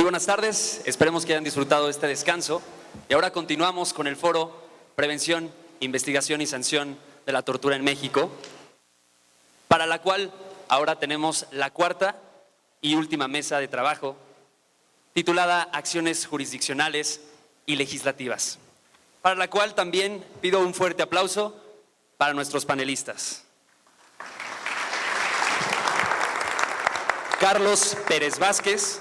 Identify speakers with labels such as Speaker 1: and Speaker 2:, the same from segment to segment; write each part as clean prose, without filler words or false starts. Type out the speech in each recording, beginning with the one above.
Speaker 1: Muy buenas tardes, esperemos que hayan disfrutado este descanso. Y ahora continuamos con el foro Prevención, Investigación y Sanción de la Tortura en México, para la cual ahora tenemos la cuarta y última mesa de trabajo, titulada Acciones Jurisdiccionales y Legislativas, para la cual también pido un fuerte aplauso para nuestros panelistas. Carlos Pérez Vázquez,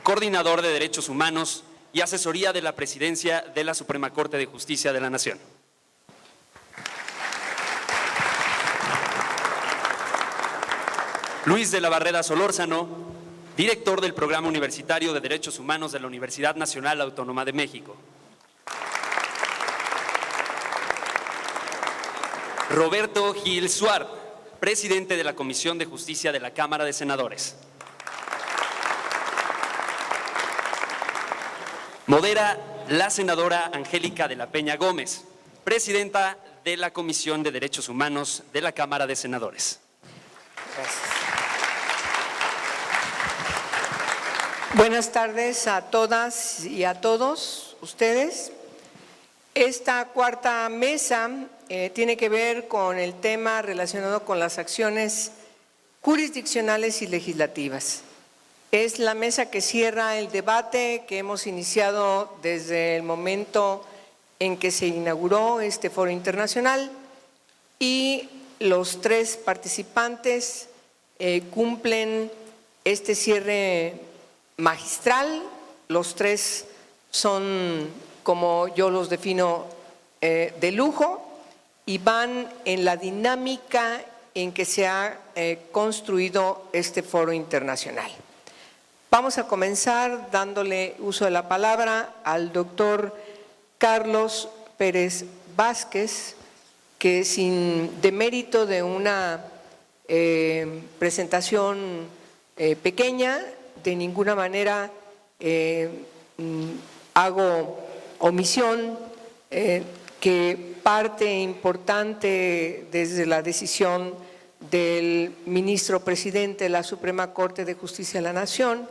Speaker 1: coordinador de Derechos Humanos y Asesoría de la Presidencia de la Suprema Corte de Justicia de la Nación. Luis de la Barrera Solórzano, director del Programa Universitario de Derechos Humanos de la Universidad Nacional Autónoma de México. Roberto Gil Suárez, presidente de la Comisión de Justicia de la Cámara de Senadores. Modera la senadora Angélica de la Peña Gómez, presidenta de la Comisión de Derechos Humanos de la Cámara de Senadores.
Speaker 2: Gracias. Buenas tardes a todas y a todos ustedes. Esta cuarta mesa tiene que ver con el tema relacionado con las acciones jurisdiccionales y legislativas. Es la mesa que cierra el debate que hemos iniciado desde el momento en que se inauguró este foro internacional, y los tres participantes cumplen este cierre magistral. Los tres son, como yo los defino, de lujo, y van en la dinámica en que se ha construido este foro internacional. Vamos a comenzar dándole uso de la palabra al doctor Carlos Pérez Vázquez, que sin demérito de una presentación pequeña, de ninguna manera hago omisión que parte importante desde la decisión del ministro presidente de la Suprema Corte de Justicia de la Nación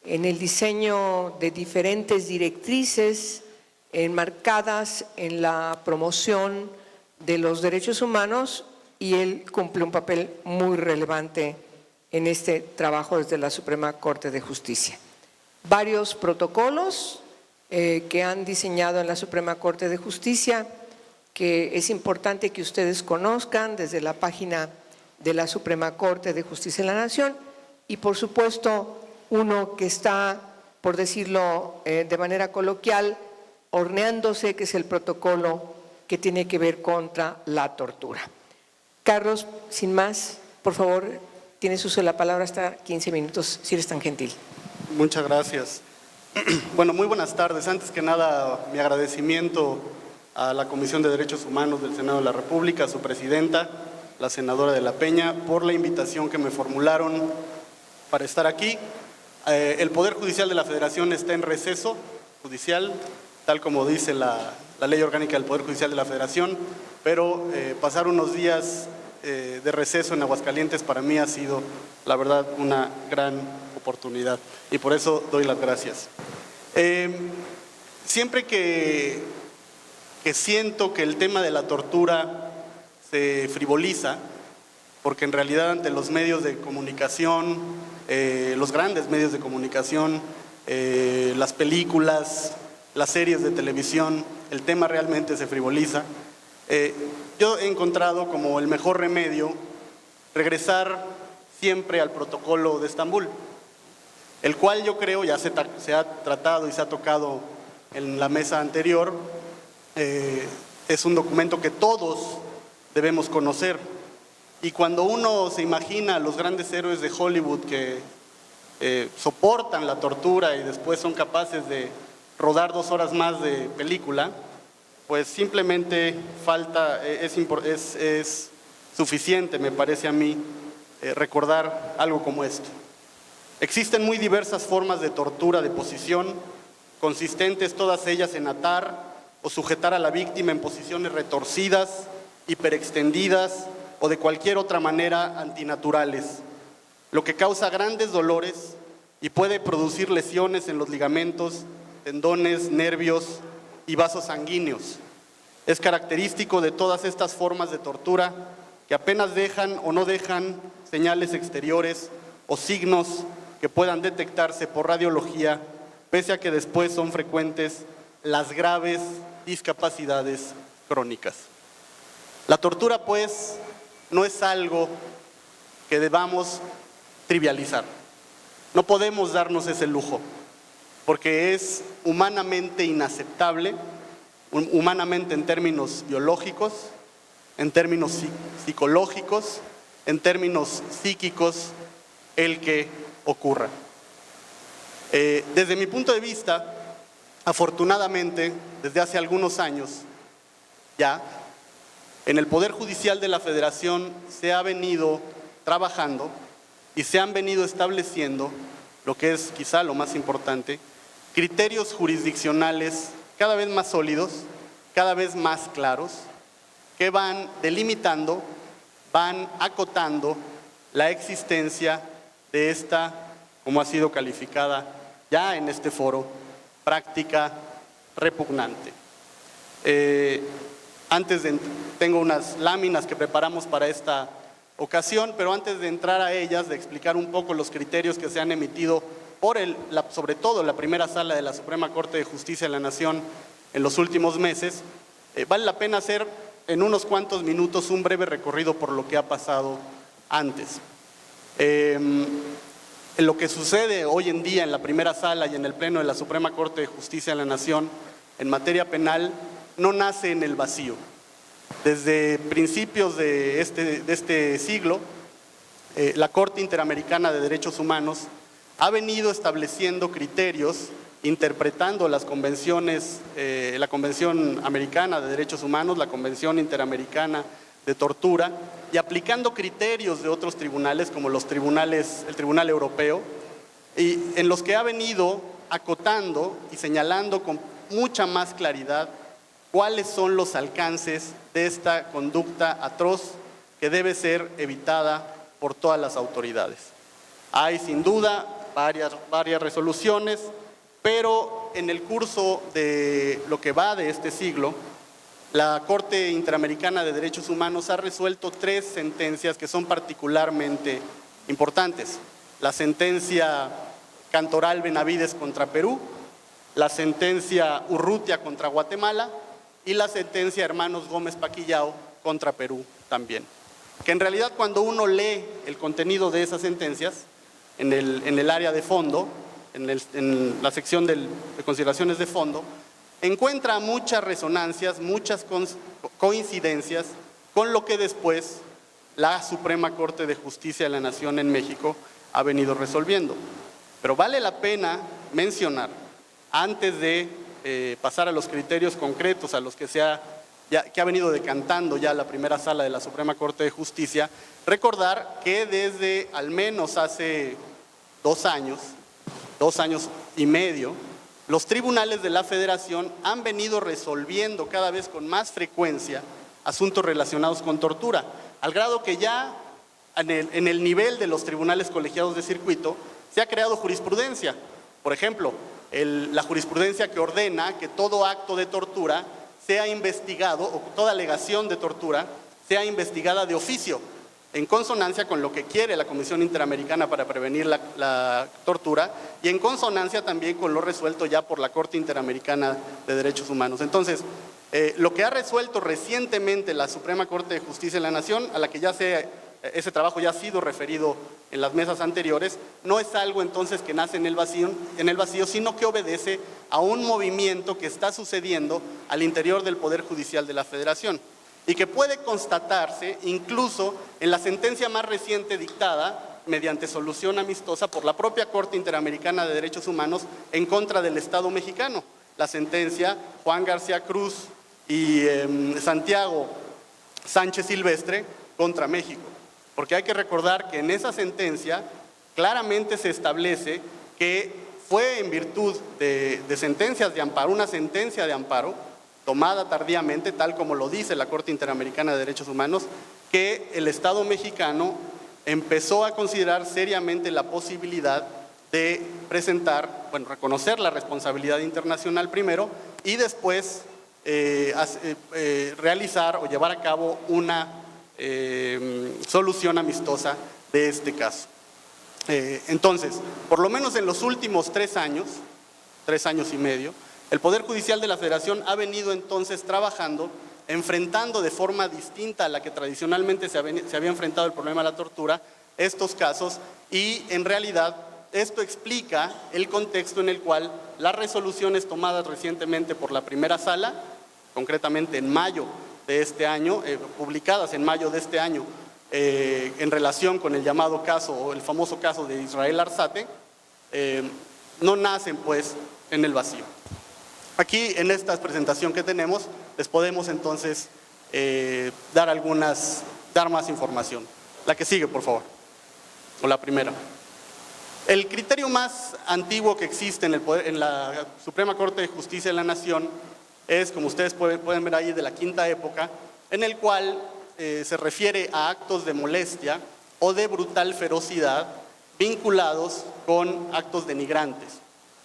Speaker 2: en el diseño de diferentes directrices enmarcadas en la promoción de los derechos humanos, y él cumple un papel muy relevante en este trabajo desde la Suprema Corte de Justicia. Varios protocolos que han diseñado en la Suprema Corte de Justicia, que es importante que ustedes conozcan desde la página de la Suprema Corte de Justicia de la Nación, y por supuesto uno que está, por decirlo de manera coloquial, horneándose, que es el protocolo que tiene que ver contra la tortura. Carlos, sin más, por favor, tienes uso de la palabra hasta 15 minutos, si eres tan gentil.
Speaker 3: Muchas gracias. Bueno, muy buenas tardes. Antes que nada, mi agradecimiento a la Comisión de Derechos Humanos del Senado de la República, a su presidenta, la senadora de la Peña, por la invitación que me formularon para estar aquí. El Poder Judicial de la Federación está en receso judicial, tal como dice la Ley Orgánica del Poder Judicial de la Federación, pero pasar unos días de receso en Aguascalientes para mí ha sido, la verdad, una gran oportunidad, y por eso doy las gracias. Siempre que siento que el tema de la tortura se frivoliza, porque en realidad ante los medios de comunicación, los grandes medios de comunicación, las películas, las series de televisión, el tema realmente se frivoliza, yo he encontrado como el mejor remedio regresar siempre al protocolo de Estambul, el cual yo creo ya se ha tratado y se ha tocado en la mesa anterior. Es un documento que todos debemos conocer, y cuando uno se imagina a los grandes héroes de Hollywood que soportan la tortura y después son capaces de rodar 2 horas más de película, pues simplemente es suficiente, me parece a mí, recordar algo como esto. Existen muy diversas formas de tortura de posición, consistentes todas ellas en atar o sujetar a la víctima en posiciones retorcidas, hiperextendidas o de cualquier otra manera antinaturales, lo que causa grandes dolores y puede producir lesiones en los ligamentos, tendones, nervios y vasos sanguíneos. Es característico de todas estas formas de tortura que apenas dejan o no dejan señales exteriores o signos que puedan detectarse por radiología, pese a que después son frecuentes las graves discapacidades crónicas. La tortura, pues, no es algo que debamos trivializar. No podemos darnos ese lujo, porque es humanamente inaceptable, humanamente en términos biológicos, en términos psicológicos, en términos psíquicos, el que ocurra. Desde mi punto de vista, afortunadamente, desde hace algunos años ya, en el Poder Judicial de la Federación se ha venido trabajando y se han venido estableciendo, lo que es quizá lo más importante, criterios jurisdiccionales cada vez más sólidos, cada vez más claros, que van delimitando, van acotando la existencia de esta, como ha sido calificada ya en este foro, práctica repugnante. Tengo unas láminas que preparamos para esta ocasión, pero antes de entrar a ellas, de explicar un poco los criterios que se han emitido por sobre todo la primera sala de la Suprema Corte de Justicia de la Nación en los últimos meses, vale la pena hacer en unos cuantos minutos un breve recorrido por lo que ha pasado antes. Lo que sucede hoy en día en la primera sala y en el Pleno de la Suprema Corte de Justicia de la Nación en materia penal no nace en el vacío. Desde principios de este siglo, la Corte Interamericana de Derechos Humanos ha venido estableciendo criterios, interpretando las convenciones, la Convención Americana de Derechos Humanos, la Convención Interamericana de Tortura, y aplicando criterios de otros tribunales, como el Tribunal Europeo, y en los que ha venido acotando y señalando con mucha más claridad cuáles son los alcances de esta conducta atroz que debe ser evitada por todas las autoridades. Hay sin duda varias resoluciones, pero en el curso de lo que va de este siglo, la Corte Interamericana de Derechos Humanos ha resuelto 3 sentencias que son particularmente importantes. La sentencia Cantoral Benavides contra Perú, la sentencia Urrutia contra Guatemala y la sentencia Hermanos Gómez Paquillao contra Perú también. Que en realidad cuando uno lee el contenido de esas sentencias, en el área de fondo, en la sección de consideraciones de fondo, encuentra muchas resonancias, muchas coincidencias con lo que después la Suprema Corte de Justicia de la Nación en México ha venido resolviendo. Pero vale la pena mencionar, antes de pasar a los criterios concretos a los que ha venido decantando ya la primera sala de la Suprema Corte de Justicia, recordar que desde al menos hace 2 años y medio, los tribunales de la Federación han venido resolviendo cada vez con más frecuencia asuntos relacionados con tortura, al grado que ya en el nivel de los tribunales colegiados de circuito se ha creado jurisprudencia. Por ejemplo, la jurisprudencia que ordena que todo acto de tortura sea investigado, o toda alegación de tortura sea investigada de oficio, en consonancia con lo que quiere la Comisión Interamericana para prevenir la tortura y en consonancia también con lo resuelto ya por la Corte Interamericana de Derechos Humanos. Entonces, lo que ha resuelto recientemente la Suprema Corte de Justicia de la Nación, a la que ese trabajo ya ha sido referido en las mesas anteriores, no es algo entonces que nace en el vacío, sino que obedece a un movimiento que está sucediendo al interior del Poder Judicial de la Federación y que puede constatarse incluso en la sentencia más reciente dictada mediante solución amistosa por la propia Corte Interamericana de Derechos Humanos en contra del Estado mexicano, la sentencia Juan García Cruz y Santiago Sánchez Silvestre contra México. Porque hay que recordar que en esa sentencia claramente se establece que fue en virtud de sentencias de amparo, una sentencia de amparo tomada tardíamente, tal como lo dice la Corte Interamericana de Derechos Humanos, que el Estado mexicano empezó a considerar seriamente la posibilidad de presentar, bueno, reconocer la responsabilidad internacional primero y después realizar o llevar a cabo una solución amistosa de este caso. Entonces, por lo menos en los últimos 3 años y medio, el Poder Judicial de la Federación ha venido entonces trabajando, enfrentando de forma distinta a la que tradicionalmente se había enfrentado el problema de la tortura, estos casos, y en realidad esto explica el contexto en el cual las resoluciones tomadas recientemente por la primera sala, concretamente en mayo de este año, publicadas en mayo de este año, en relación con el llamado caso o el famoso caso de Israel Arzate, no nacen pues en el vacío. Aquí en esta presentación que tenemos les podemos entonces dar más información. La que sigue, por favor, o la primera. El criterio más antiguo que existe en la Suprema Corte de Justicia de la Nación es, como ustedes pueden ver ahí, de la quinta época, en el cual se refiere a actos de molestia o de brutal ferocidad vinculados con actos denigrantes.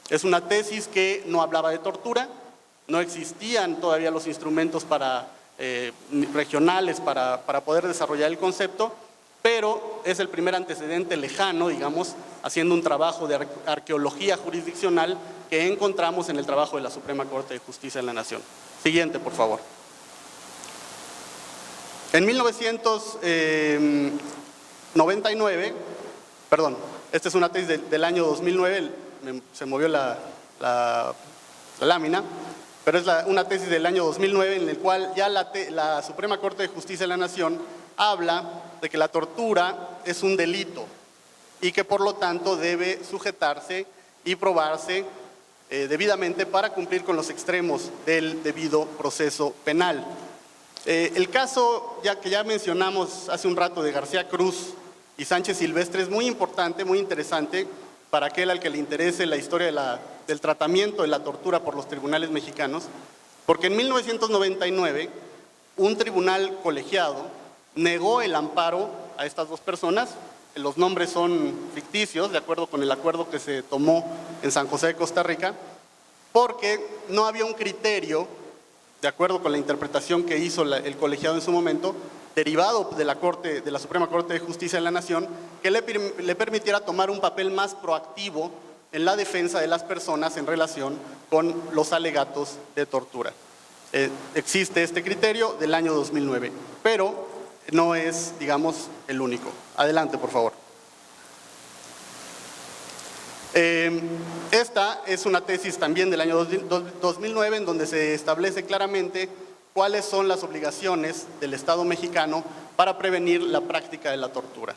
Speaker 3: Es una tesis que no hablaba de tortura, no existían todavía los instrumentos regionales para poder desarrollar el concepto, pero es el primer antecedente lejano, digamos, haciendo un trabajo de arqueología jurisdiccional que encontramos en el trabajo de la Suprema Corte de Justicia de la Nación. Siguiente, por favor. En 1999, perdón, esta es una tesis del año 2009, se movió la lámina, pero es una tesis del año 2009 en el cual ya la Suprema Corte de Justicia de la Nación habla de que la tortura es un delito y que por lo tanto debe sujetarse y probarse debidamente para cumplir con los extremos del debido proceso penal. El caso que ya mencionamos hace un rato de García Cruz y Sánchez Silvestre es muy importante, muy interesante para aquel al que le interese la historia del tratamiento de la tortura por los tribunales mexicanos, porque en 1999 un tribunal colegiado negó el amparo a estas dos personas. Los nombres son ficticios, de acuerdo con el acuerdo que se tomó en San José de Costa Rica, porque no había un criterio, de acuerdo con la interpretación que hizo el colegiado en su momento, derivado de la Suprema Corte de Justicia de la Nación, que le permitiera tomar un papel más proactivo en la defensa de las personas en relación con los alegatos de tortura. Existe este criterio del año 2009, pero no es, digamos, el único. Adelante, por favor. Esta es una tesis también del año 2009 en donde se establece claramente cuáles son las obligaciones del Estado mexicano para prevenir la práctica de la tortura.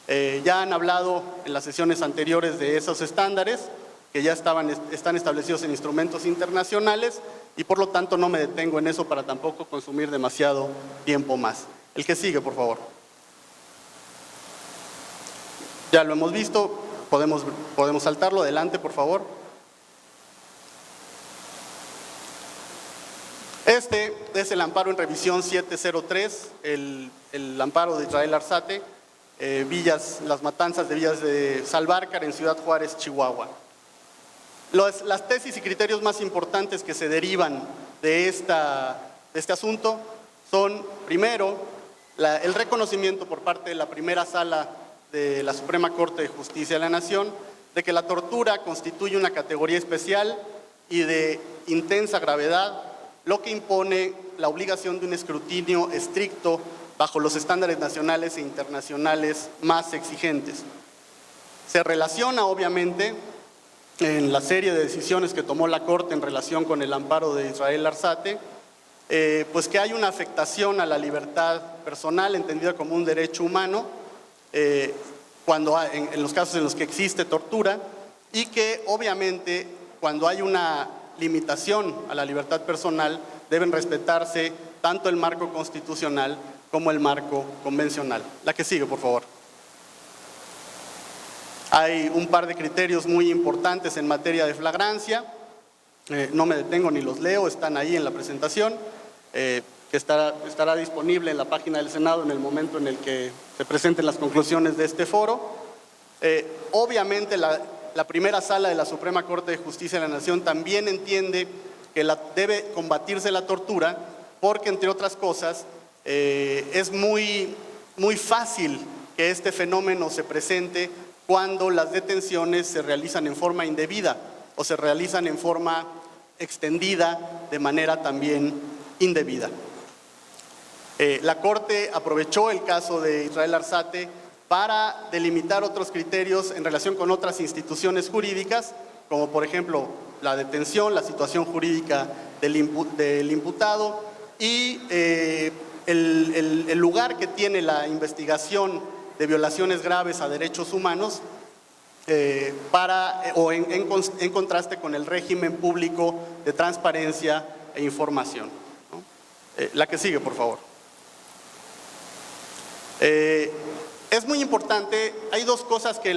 Speaker 3: Ya han hablado en las sesiones anteriores de esos estándares que ya están establecidos en instrumentos internacionales y por lo tanto no me detengo en eso para tampoco consumir demasiado tiempo más. El que sigue, por favor. Ya lo hemos visto, podemos saltarlo. Adelante, por favor. Este es el amparo en revisión 703, el amparo de Israel Arzate, las matanzas de Villas de Salvarcar en Ciudad Juárez, Chihuahua. Las tesis y criterios más importantes que se derivan de este asunto son, primero, el reconocimiento por parte de la primera sala de la Suprema Corte de Justicia de la Nación de que la tortura constituye una categoría especial y de intensa gravedad, lo que impone la obligación de un escrutinio estricto bajo los estándares nacionales e internacionales más exigentes. Se relaciona, obviamente, en la serie de decisiones que tomó la Corte en relación con el amparo de Israel Arzate, pues que hay una afectación a la libertad personal entendida como un derecho humano en los casos en los que existe tortura y que obviamente cuando hay una limitación a la libertad personal deben respetarse tanto el marco constitucional como el marco convencional. La que sigue, por favor. Hay un par de criterios muy importantes en materia de flagrancia. No me detengo ni los leo, están ahí en la presentación, que estará disponible en la página del Senado en el momento en el que se presenten las conclusiones de este foro. Obviamente la primera sala de la Suprema Corte de Justicia de la Nación también entiende que debe combatirse la tortura porque, entre otras cosas, es muy fácil que este fenómeno se presente cuando las detenciones se realizan en forma indebida o se realizan en forma extendida de manera también indebida. La Corte aprovechó el caso de Israel Arzate para delimitar otros criterios en relación con otras instituciones jurídicas, como por ejemplo la detención, la situación jurídica del imputado y el lugar que tiene la investigación de violaciones graves a derechos humanos en contraste con el régimen público de transparencia e información, ¿no? La que sigue, por favor. Es muy importante, hay dos cosas que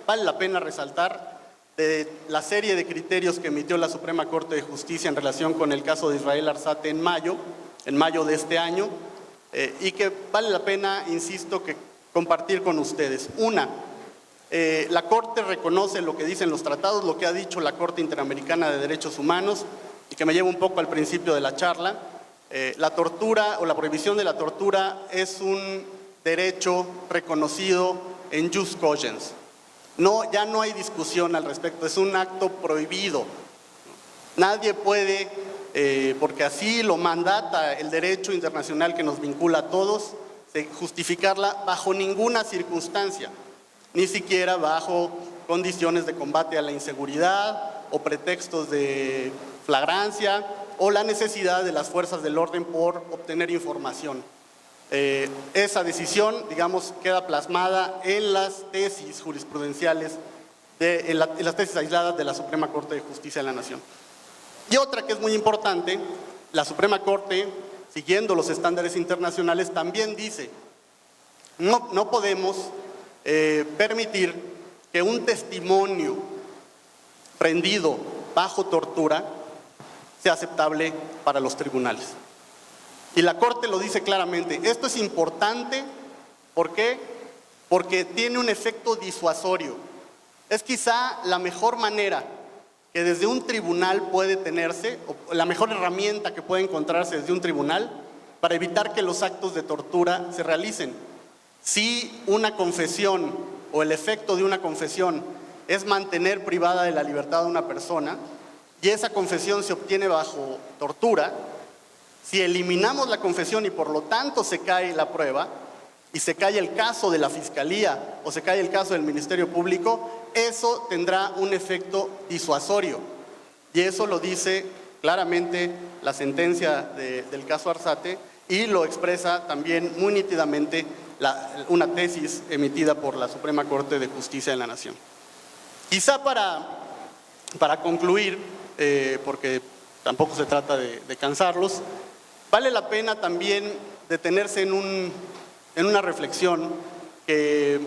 Speaker 3: vale la pena resaltar de la serie de criterios que emitió la Suprema Corte de Justicia en relación con el caso de Israel Arzate en mayo de este año, y que vale la pena, insisto, que compartir con ustedes. Una, la Corte reconoce lo que dicen los tratados, lo que ha dicho la Corte Interamericana de Derechos Humanos, y que me lleva un poco al principio de la charla. La tortura o la prohibición de la tortura es un derecho reconocido en jus cogens. Ya no hay discusión al respecto, es un acto prohibido. Nadie puede, porque así lo mandata el derecho internacional que nos vincula a todos, justificarla bajo ninguna circunstancia, ni siquiera bajo condiciones de combate a la inseguridad o pretextos de flagrancia o la necesidad de las fuerzas del orden por obtener información. Esa decisión, digamos, queda plasmada en las tesis jurisprudenciales, en las tesis aisladas de la Suprema Corte de Justicia de la Nación. Y otra que es muy importante, la Suprema Corte, siguiendo los estándares internacionales, también dice, no podemos permitir que un testimonio rendido bajo tortura sea aceptable para los tribunales. Y la Corte lo dice claramente. Esto es importante, ¿por qué? Porque tiene un efecto disuasorio. Es quizá la mejor manera que desde un tribunal puede tenerse, o la mejor herramienta que puede encontrarse desde un tribunal para evitar que los actos de tortura se realicen. Si una confesión o el efecto de una confesión es mantener privada de la libertad a una persona y esa confesión se obtiene bajo tortura, si eliminamos la confesión y por lo tanto se cae la prueba y se cae el caso de la Fiscalía o se cae el caso del Ministerio Público, eso tendrá un efecto disuasorio. Y eso lo dice claramente la sentencia del caso Arzate y lo expresa también muy nítidamente una tesis emitida por la Suprema Corte de Justicia de la Nación. Quizá para concluir, porque tampoco se trata de cansarlos, vale la pena también detenerse en una reflexión que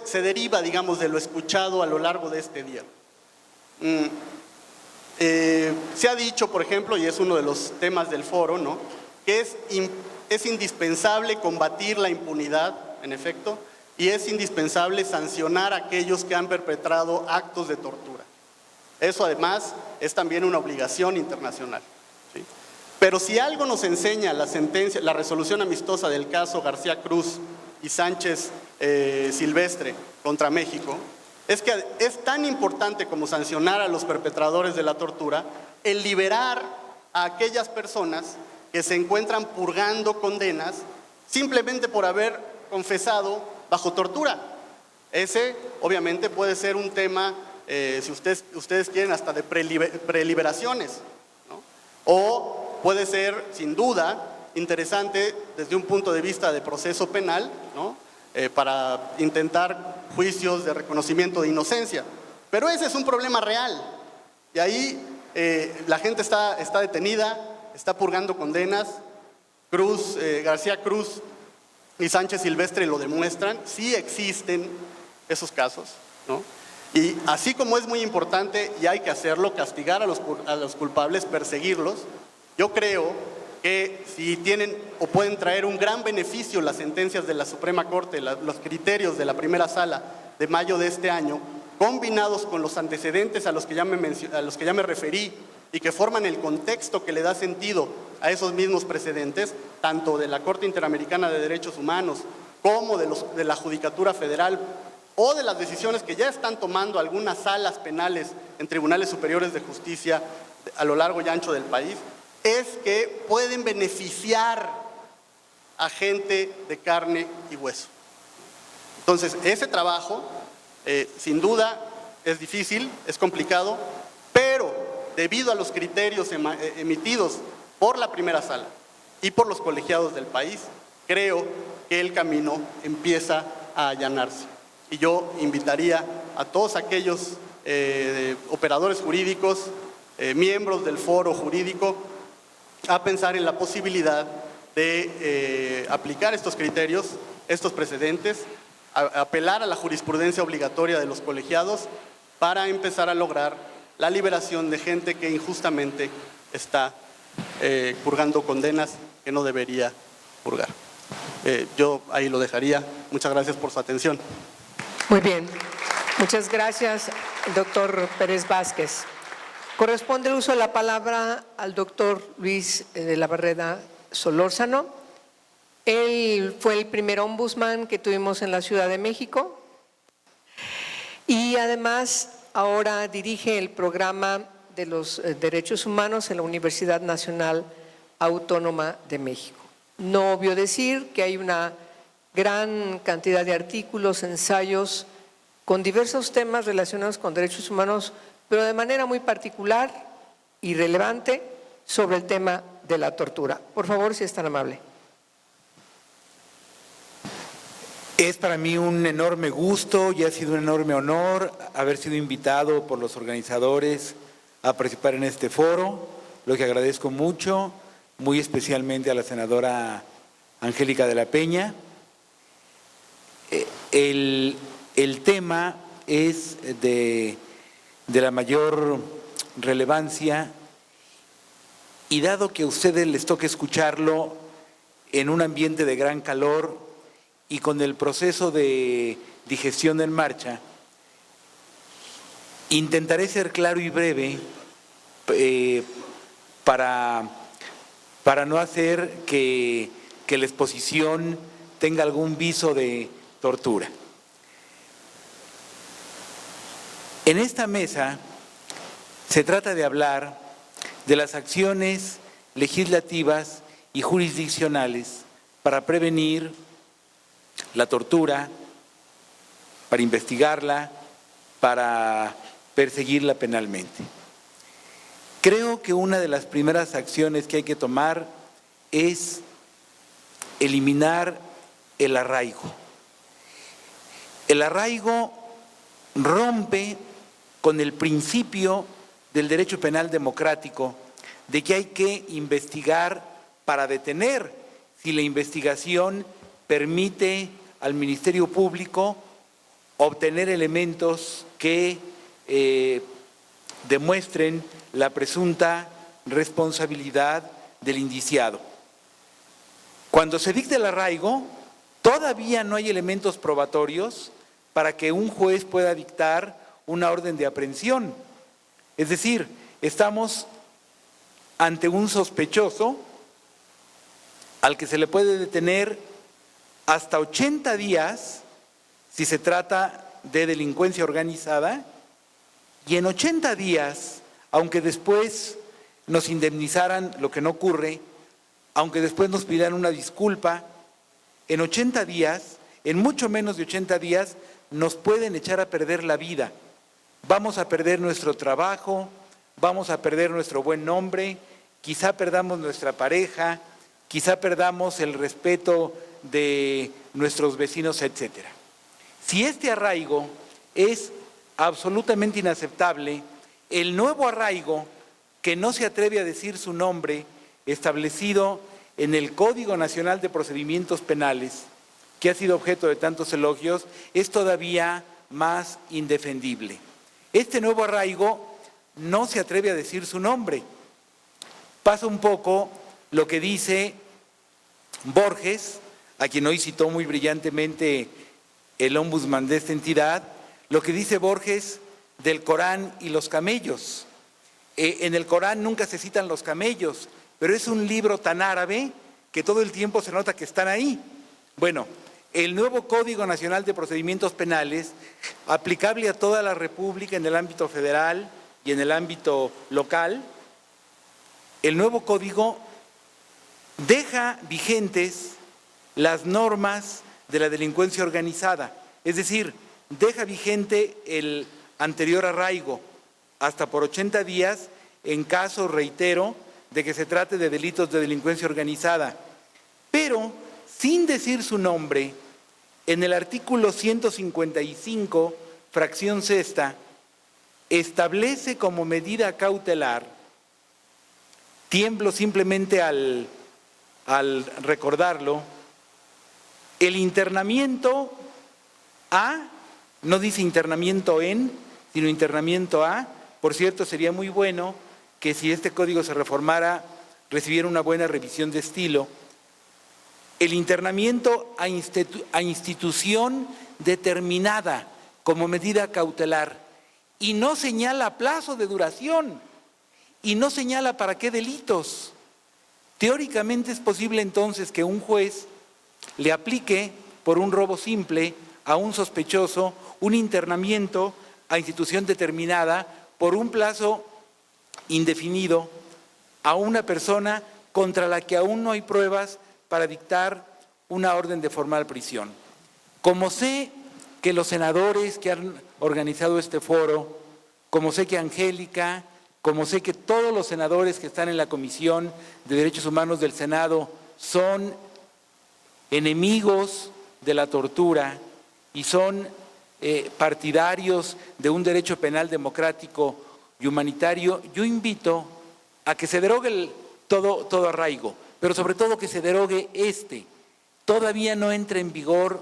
Speaker 3: se deriva, digamos, de lo escuchado a lo largo de este día. Se ha dicho, por ejemplo, y es uno de los temas del foro, ¿no?, que es indispensable combatir la impunidad, en efecto, y es indispensable sancionar a aquellos que han perpetrado actos de tortura. Eso, además, es también una obligación internacional, ¿sí? Pero si algo nos enseña la resolución amistosa del caso García Cruz y Sánchez Silvestre contra México, es que es tan importante como sancionar a los perpetradores de la tortura el liberar a aquellas personas que se encuentran purgando condenas simplemente por haber confesado bajo tortura. Ese, obviamente, puede ser un tema, si ustedes quieren, hasta de preliberaciones, ¿no? O puede ser, sin duda, interesante desde un punto de vista de proceso penal, ¿no?, para intentar juicios de reconocimiento de inocencia. Pero ese es un problema real. Y ahí la gente está detenida, está purgando condenas. García Cruz y Sánchez Silvestre lo demuestran. Sí existen esos casos, ¿no? Y así como es muy importante, y hay que hacerlo, castigar a los culpables, perseguirlos, yo creo que si tienen o pueden traer un gran beneficio las sentencias de la Suprema Corte, los criterios de la primera sala de mayo de este año, combinados con los antecedentes a los que ya me referí y que forman el contexto que le da sentido a esos mismos precedentes, tanto de la Corte Interamericana de Derechos Humanos como de la Judicatura Federal o de las decisiones que ya están tomando algunas salas penales en tribunales superiores de justicia a lo largo y ancho del país, es que pueden beneficiar a gente de carne y hueso. Entonces, ese trabajo, sin duda, es difícil, es complicado, pero debido a los criterios emitidos por la primera sala y por los colegiados del país, creo que el camino empieza a allanarse. Y yo invitaría a todos aquellos operadores jurídicos, miembros del foro jurídico, a pensar en la posibilidad de aplicar estos criterios, estos precedentes, a apelar a la jurisprudencia obligatoria de los colegiados para empezar a lograr la liberación de gente que injustamente está purgando condenas que no debería purgar. Yo ahí lo dejaría. Muchas gracias por su atención.
Speaker 2: Muy bien. Muchas gracias, doctor Pérez Vázquez. Corresponde el uso de la palabra al doctor Luis de la Barreda Solórzano. Él fue el primer ombudsman que tuvimos en la Ciudad de México y además ahora dirige el programa de los derechos humanos en la Universidad Nacional Autónoma de México. No obvio decir que hay una gran cantidad de artículos, ensayos con diversos temas relacionados con derechos humanos, pero de manera muy particular y relevante sobre el tema de la tortura. Por favor, si es tan amable.
Speaker 4: Es para mí un enorme gusto y ha sido un enorme honor haber sido invitado por los organizadores a participar en este foro, lo que agradezco mucho, muy especialmente a la senadora Angélica de la Peña. El tema es de la mayor relevancia y dado que a ustedes les toca escucharlo en un ambiente de gran calor y con el proceso de digestión en marcha, intentaré ser claro y breve para no hacer que la exposición tenga algún viso de tortura. En esta mesa se trata de hablar de las acciones legislativas y jurisdiccionales para prevenir la tortura, para investigarla, para perseguirla penalmente. Creo que una de las primeras acciones que hay que tomar es eliminar el arraigo. El arraigo rompe con el principio del derecho penal democrático de que hay que investigar para detener si la investigación permite al Ministerio Público obtener elementos que demuestren la presunta responsabilidad del indiciado. Cuando se dicta el arraigo, todavía no hay elementos probatorios para que un juez pueda dictar una orden de aprehensión. Es decir, estamos ante un sospechoso al que se le puede detener hasta 80 días si se trata de delincuencia organizada, y en 80 días, aunque después nos indemnizaran, lo que no ocurre, aunque después nos pidieran una disculpa, en 80 días, en mucho menos de 80 días, nos pueden echar a perder la vida. Vamos a perder nuestro trabajo, vamos a perder nuestro buen nombre, quizá perdamos nuestra pareja, quizá perdamos el respeto de nuestros vecinos, etcétera. Si este arraigo es absolutamente inaceptable, el nuevo arraigo, que no se atreve a decir su nombre, establecido en el Código Nacional de Procedimientos Penales, que ha sido objeto de tantos elogios, es todavía más indefendible. Este nuevo arraigo no se atreve a decir su nombre. Pasa un poco lo que dice Borges, a quien hoy citó muy brillantemente el ombudsman de esta entidad, lo que dice Borges del Corán y los camellos. En el Corán nunca se citan los camellos, pero es un libro tan árabe que todo el tiempo se nota que están ahí. Bueno, el nuevo Código Nacional de Procedimientos Penales, aplicable a toda la República en el ámbito federal y en el ámbito local, el nuevo código deja vigentes las normas de la delincuencia organizada, es decir, deja vigente el anterior arraigo hasta por 80 días en caso, reitero, de que se trate de delitos de delincuencia organizada, pero sin decir su nombre, en el artículo 155, fracción sexta, establece como medida cautelar, tiemblo simplemente al recordarlo, el internamiento a, no dice internamiento en, sino internamiento a. Por cierto, sería muy bueno que si este código se reformara, recibiera una buena revisión de estilo. El internamiento a institución determinada como medida cautelar y no señala plazo de duración y no señala para qué delitos. Teóricamente es posible entonces que un juez le aplique por un robo simple a un sospechoso un internamiento a institución determinada por un plazo indefinido a una persona contra la que aún no hay pruebas para dictar una orden de formal prisión. Como sé que los senadores que han organizado este foro, como sé que Angélica, como sé que todos los senadores que están en la Comisión de Derechos Humanos del Senado son enemigos de la tortura y son partidarios de un derecho penal democrático y humanitario, yo invito a que se derogue todo arraigo, pero sobre todo que se derogue este. Todavía no entra en vigor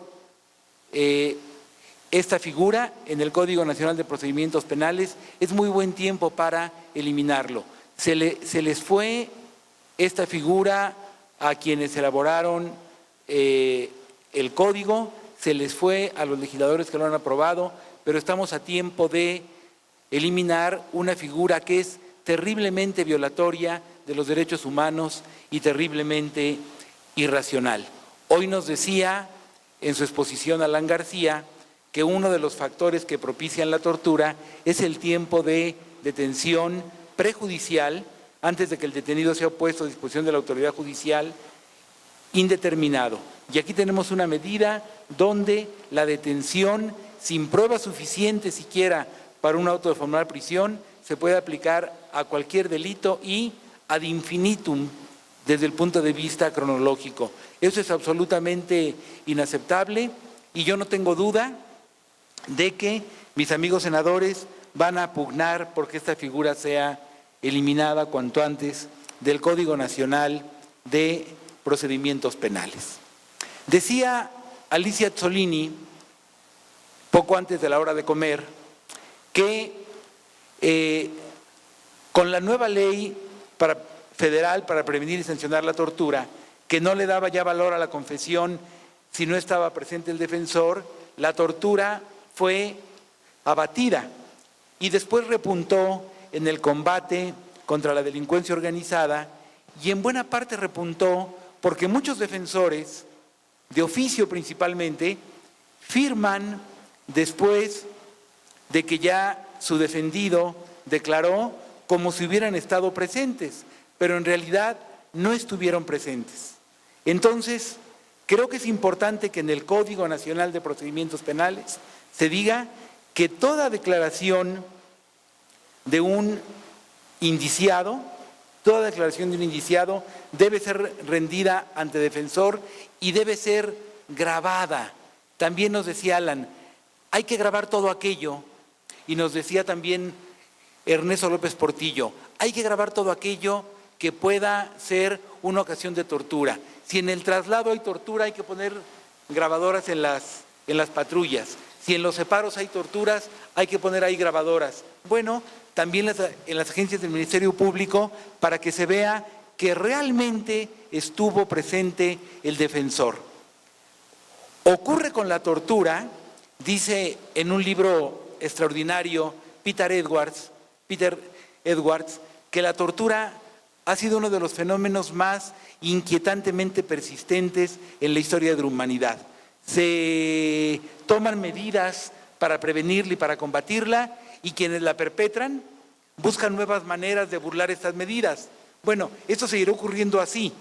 Speaker 4: esta figura en el Código Nacional de Procedimientos Penales, es muy buen tiempo para eliminarlo. Se les fue esta figura a quienes elaboraron el código, se les fue a los legisladores que lo han aprobado, pero estamos a tiempo de eliminar una figura que es terriblemente violatoria de los derechos humanos y terriblemente irracional. Hoy nos decía en su exposición Alan García que uno de los factores que propician la tortura es el tiempo de detención prejudicial, antes de que el detenido sea puesto a disposición de la autoridad judicial, indeterminado. Y aquí tenemos una medida donde la detención, sin pruebas suficientes siquiera para un auto de formal prisión, se puede aplicar a cualquier delito y ad infinitum desde el punto de vista cronológico. Eso es absolutamente inaceptable y yo no tengo duda de que mis amigos senadores van a pugnar porque esta figura sea eliminada cuanto antes del Código Nacional de Procedimientos Penales. Decía Alicia Azzolini, poco antes de la hora de comer, que con la nueva ley federal para prevenir y sancionar la tortura, que no le daba ya valor a la confesión si no estaba presente el defensor, la tortura fue abatida y después repuntó en el combate contra la delincuencia organizada y en buena parte repuntó porque muchos defensores, de oficio principalmente, firman después de que ya su defendido declaró como si hubieran estado presentes, pero en realidad no estuvieron presentes. Entonces, creo que es importante que en el Código Nacional de Procedimientos Penales se diga que toda declaración de un indiciado, debe ser rendida ante defensor y debe ser grabada. También nos decía Alan, hay que grabar todo aquello, y nos decía también Ernesto López Portillo, hay que grabar todo aquello que pueda ser una ocasión de tortura. Si en el traslado hay tortura, hay que poner grabadoras en las patrullas. Si en los separos hay torturas, hay que poner ahí grabadoras. Bueno, también en las agencias del Ministerio Público para que se vea que realmente estuvo presente el defensor. Ocurre con la tortura Dice en un libro extraordinario Peter Edwards, que la tortura ha sido uno de los fenómenos más inquietantemente persistentes en la historia de la humanidad. Se toman medidas para prevenirla y para combatirla, y quienes la perpetran buscan nuevas maneras de burlar estas medidas. Bueno, esto seguirá ocurriendo así,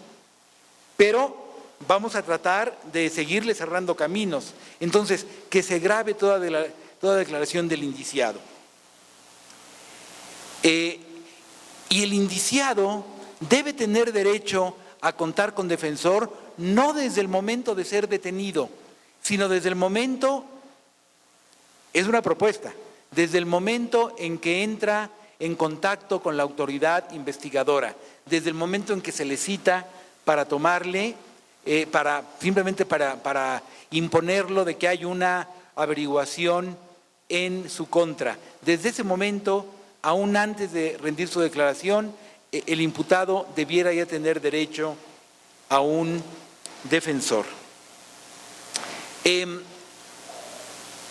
Speaker 4: pero vamos a tratar de seguirle cerrando caminos. Entonces, que se grave toda declaración del indiciado. Y el indiciado debe tener derecho a contar con defensor, no desde el momento de ser detenido, sino desde el momento, es una propuesta, desde el momento en que entra en contacto con la autoridad investigadora, desde el momento en que se le cita para tomarle, simplemente para imponerlo de que hay una averiguación en su contra. Desde ese momento, aún antes de rendir su declaración, el imputado debiera ya tener derecho a un defensor.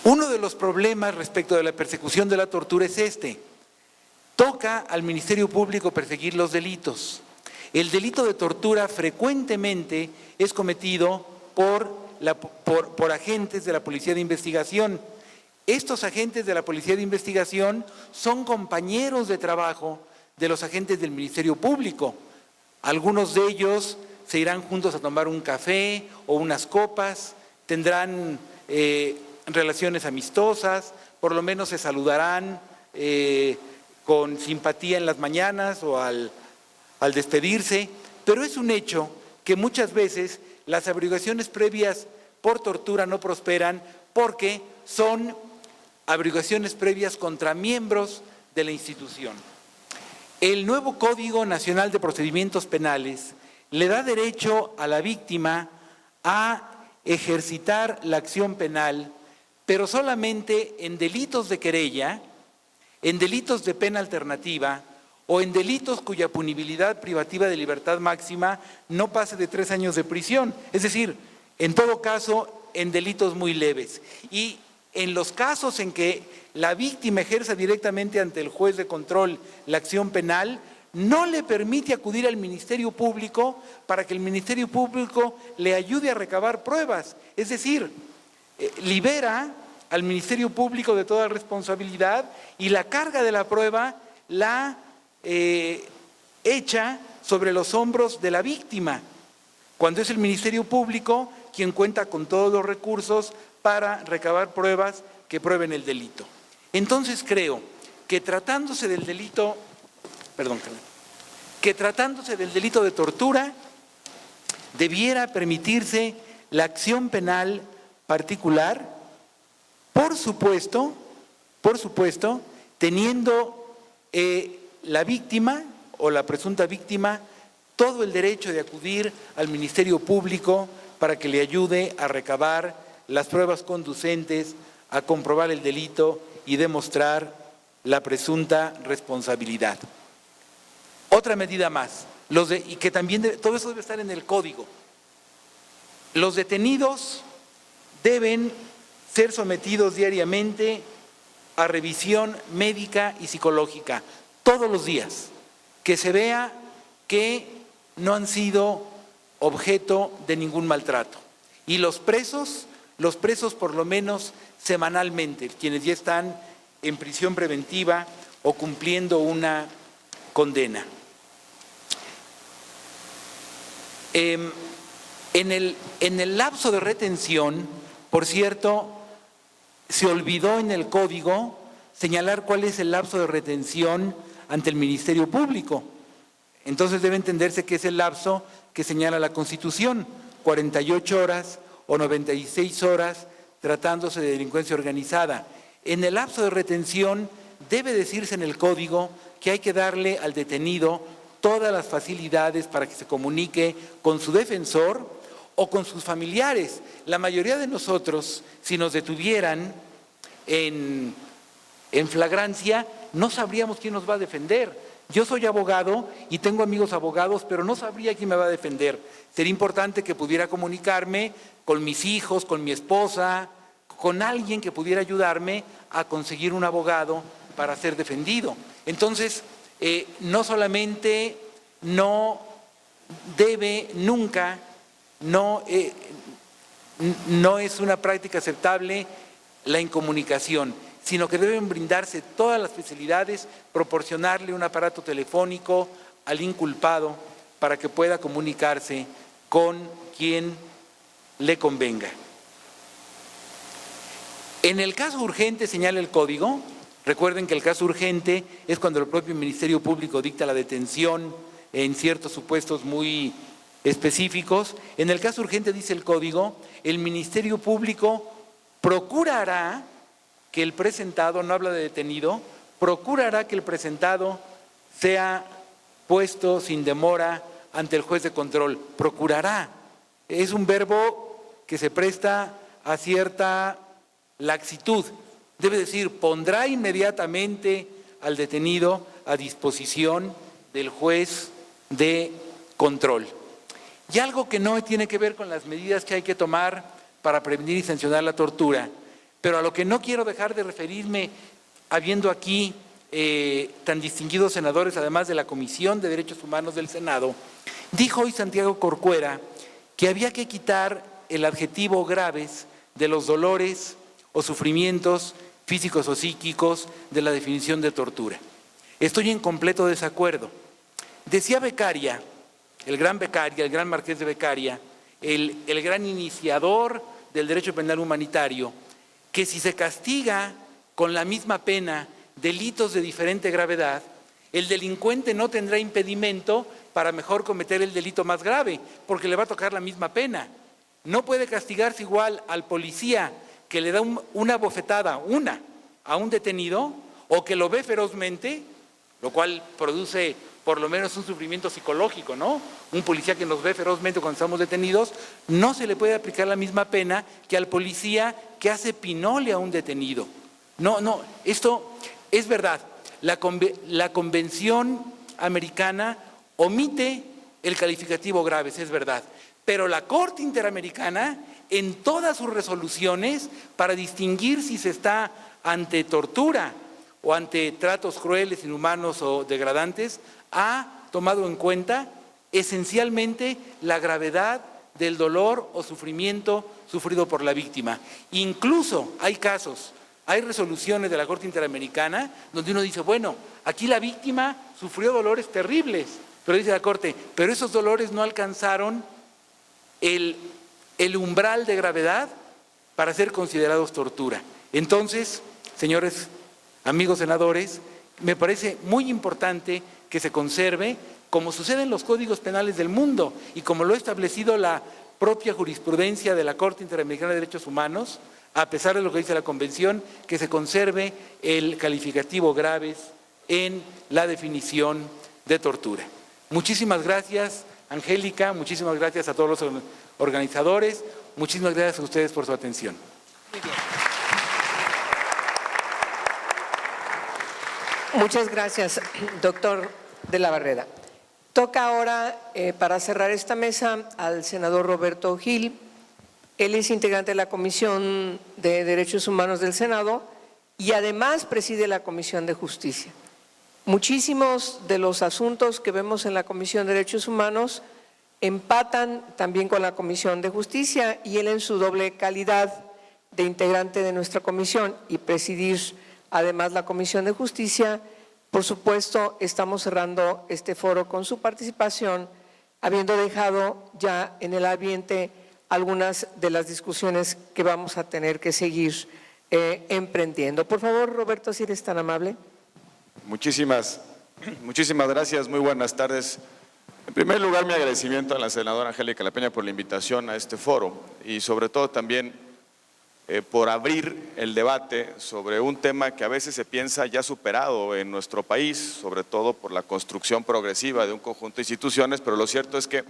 Speaker 4: Uno de los problemas respecto de la persecución de la tortura es este: toca al Ministerio Público perseguir los delitos. El delito de tortura frecuentemente es cometido por agentes de la Policía de Investigación. Estos agentes de la Policía de Investigación son compañeros de trabajo de los agentes del Ministerio Público. Algunos de ellos se irán juntos a tomar un café o unas copas, tendrán relaciones amistosas, por lo menos se saludarán con simpatía en las mañanas o al despedirse, pero es un hecho que muchas veces las averiguaciones previas por tortura no prosperan porque son averiguaciones previas contra miembros de la institución. El nuevo Código Nacional de Procedimientos Penales le da derecho a la víctima a ejercitar la acción penal, pero solamente en delitos de querella, en delitos de pena alternativa o en delitos cuya punibilidad privativa de libertad máxima no pase de 3 años de prisión. Es decir, en todo caso, en delitos muy leves. Y en los casos en que la víctima ejerza directamente ante el juez de control la acción penal, no le permite acudir al Ministerio Público para que el Ministerio Público le ayude a recabar pruebas. Es decir, libera al Ministerio Público de toda responsabilidad y la carga de la prueba la echa sobre los hombros de la víctima, cuando es el Ministerio Público quien cuenta con todos los recursos para recabar pruebas que prueben el delito. Entonces creo que tratándose del delito de tortura, debiera permitirse la acción penal particular, por supuesto, teniendo la víctima o la presunta víctima todo el derecho de acudir al Ministerio Público para que le ayude a recabar las pruebas conducentes a comprobar el delito y demostrar la presunta responsabilidad. Otra medida más, y que también todo eso debe estar en el código. Los detenidos deben ser sometidos diariamente a revisión médica y psicológica, todos los días, que se vea que no han sido objeto de ningún maltrato. Y los presos por lo menos semanalmente, quienes ya están en prisión preventiva o cumpliendo una condena. En el lapso de retención, por cierto, se olvidó en el código señalar cuál es el lapso de retención ante el Ministerio Público. Entonces debe entenderse que es el lapso que señala la Constitución, 48 horas o 96 horas tratándose de delincuencia organizada. En el lapso de retención debe decirse en el código que hay que darle al detenido todas las facilidades para que se comunique con su defensor o con sus familiares. La mayoría de nosotros, si nos detuvieran en flagrancia, no sabríamos quién nos va a defender. Yo soy abogado y tengo amigos abogados, pero no sabría quién me va a defender. Sería importante que pudiera comunicarme con mis hijos, con mi esposa, con alguien que pudiera ayudarme a conseguir un abogado para ser defendido. Entonces, no solamente no debe nunca, no es una práctica aceptable la incomunicación, sino que deben brindarse todas las facilidades, proporcionarle un aparato telefónico al inculpado para que pueda comunicarse con quien le convenga. En el caso urgente, señala el Código, recuerden que el caso urgente es cuando el propio Ministerio Público dicta la detención en ciertos supuestos muy específicos. En el caso urgente, dice el Código, el Ministerio Público procurará que el presentado, no habla de detenido, procurará que el presentado sea puesto sin demora ante el juez de control. Procurará. Es un verbo que se presta a cierta laxitud. Debe decir, pondrá inmediatamente al detenido a disposición del juez de control. Y algo que no tiene que ver con las medidas que hay que tomar para prevenir y sancionar la tortura, pero a lo que no quiero dejar de referirme, habiendo aquí tan distinguidos senadores, además de la Comisión de Derechos Humanos del Senado, dijo hoy Santiago Corcuera que había que quitar el adjetivo graves de los dolores o sufrimientos físicos o psíquicos de la definición de tortura. Estoy en completo desacuerdo. Decía Beccaria, el gran marqués de Beccaria, el gran iniciador del derecho penal humanitario, que si se castiga con la misma pena delitos de diferente gravedad, el delincuente no tendrá impedimento para mejor cometer el delito más grave, porque le va a tocar la misma pena. No puede castigarse igual al policía que le da una bofetada, a un detenido, o que lo ve ferozmente, lo cual produce por lo menos un sufrimiento psicológico, ¿no? Un policía que nos ve ferozmente cuando estamos detenidos, no se le puede aplicar la misma pena que al policía que hace pinole a un detenido. No, esto es verdad. La Convención Americana omite el calificativo graves, es verdad, pero la Corte Interamericana, en todas sus resoluciones, para distinguir si se está ante tortura o ante tratos crueles, inhumanos o degradantes, ha tomado en cuenta esencialmente la gravedad del dolor o sufrimiento sufrido por la víctima. Incluso hay casos, hay resoluciones de la Corte Interamericana donde uno dice, bueno, aquí la víctima sufrió dolores terribles, pero dice la Corte, pero esos dolores no alcanzaron el umbral de gravedad para ser considerados tortura. Entonces, señores amigos senadores, me parece muy importante que se conserve, como sucede en los códigos penales del mundo y como lo ha establecido la propia jurisprudencia de la Corte Interamericana de Derechos Humanos, a pesar de lo que dice la Convención, que se conserve el calificativo graves en la definición de tortura. Muchísimas gracias, Angélica, muchísimas gracias a todos los organizadores, muchísimas gracias a ustedes por su atención.
Speaker 2: Muy bien. Muchas gracias, doctor de la Barrera. Toca ahora, para cerrar esta mesa, al senador Roberto Gil. Él es integrante de la Comisión de Derechos Humanos del Senado y además preside la Comisión de Justicia. Muchísimos de los asuntos que vemos en la Comisión de Derechos Humanos empatan también con la Comisión de Justicia y él, en su doble calidad de integrante de nuestra comisión y presidir además la Comisión de Justicia, por supuesto, estamos cerrando este foro con su participación, habiendo dejado ya en el ambiente algunas de las discusiones que vamos a tener que seguir emprendiendo. Por favor, Roberto, si eres tan amable.
Speaker 5: Muchísimas gracias, muy buenas tardes. En primer lugar, mi agradecimiento a la senadora Angélica La Peña por la invitación a este foro y sobre todo también por abrir el debate sobre un tema que a veces se piensa ya superado en nuestro país, sobre todo por la construcción progresiva de un conjunto de instituciones, pero lo cierto es que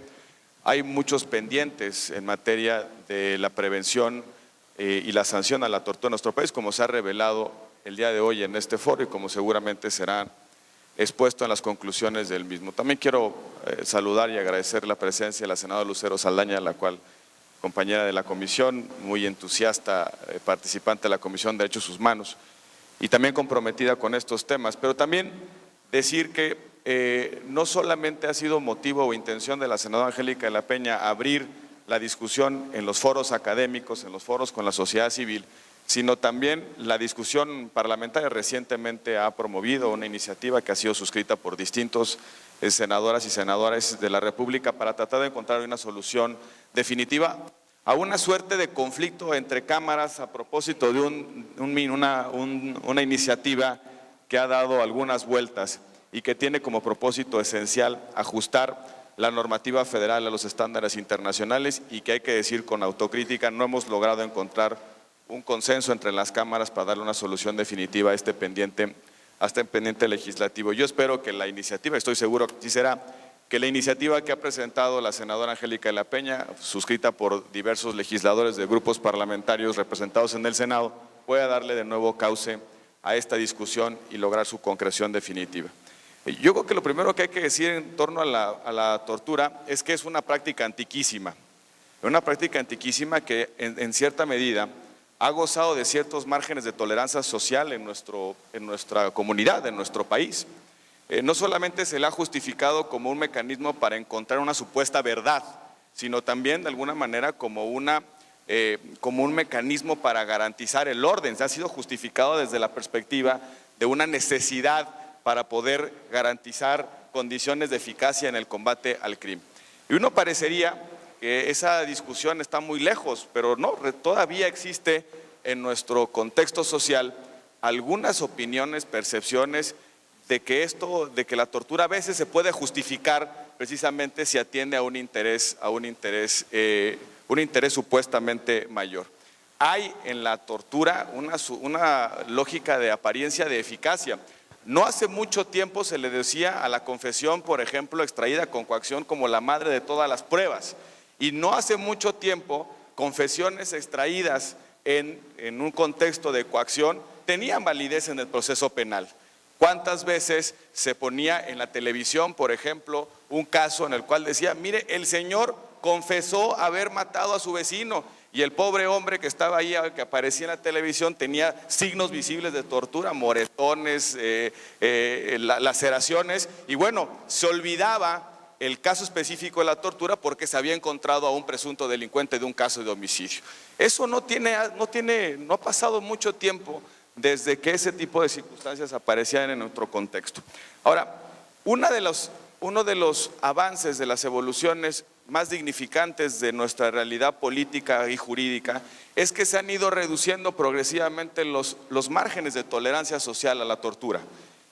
Speaker 5: hay muchos pendientes en materia de la prevención y la sanción a la tortura en nuestro país, como se ha revelado el día de hoy en este foro y como seguramente será expuesto en las conclusiones del mismo. También quiero saludar y agradecer la presencia de la senadora Lucero Saldaña, a la cual compañera de la comisión, muy entusiasta participante de la Comisión de Derechos Humanos y también comprometida con estos temas, pero también decir que no solamente ha sido motivo o intención de la senadora Angélica de la Peña abrir la discusión en los foros académicos, en los foros con la sociedad civil, sino también la discusión parlamentaria. Recientemente ha promovido una iniciativa que ha sido suscrita por distintos senadoras y senadores de la República para tratar de encontrar una solución definitiva a una suerte de conflicto entre cámaras a propósito de una iniciativa que ha dado algunas vueltas y que tiene como propósito esencial ajustar la normativa federal a los estándares internacionales y que hay que decir con autocrítica, no hemos logrado encontrar un consenso entre las cámaras para darle una solución definitiva a este pendiente legislativo. Yo espero que la iniciativa, estoy seguro que sí será, que la iniciativa que ha presentado la senadora Angélica de la Peña, suscrita por diversos legisladores de grupos parlamentarios representados en el Senado, pueda darle de nuevo cauce a esta discusión y lograr su concreción definitiva. Yo creo que lo primero que hay que decir en torno a la tortura es que es una práctica antiquísima que en cierta medida ha gozado de ciertos márgenes de tolerancia social en nuestra comunidad, en nuestro país. No solamente se le ha justificado como un mecanismo para encontrar una supuesta verdad, sino también de alguna manera como un mecanismo para garantizar el orden. Se ha sido justificado desde la perspectiva de una necesidad para poder garantizar condiciones de eficacia en el combate al crimen. Y uno parecería que esa discusión está muy lejos, pero no, todavía existe en nuestro contexto social algunas opiniones, percepciones de que la tortura a veces se puede justificar precisamente si atiende a un interés supuestamente mayor. Hay en la tortura una lógica de apariencia de eficacia. No hace mucho tiempo se le decía a la confesión, por ejemplo, extraída con coacción como la madre de todas las pruebas. Y no hace mucho tiempo confesiones extraídas en un contexto de coacción tenían validez en el proceso penal. ¿Cuántas veces se ponía en la televisión, por ejemplo, un caso en el cual decía, mire, el señor confesó haber matado a su vecino y el pobre hombre que estaba ahí, que aparecía en la televisión, tenía signos visibles de tortura, moretones, laceraciones, y bueno, se olvidaba el caso específico de la tortura porque se había encontrado a un presunto delincuente de un caso de homicidio. Eso no ha pasado mucho tiempo desde que ese tipo de circunstancias aparecían en nuestro contexto. Ahora, uno de los avances, de las evoluciones más dignificantes de nuestra realidad política y jurídica es que se han ido reduciendo progresivamente los márgenes de tolerancia social a la tortura.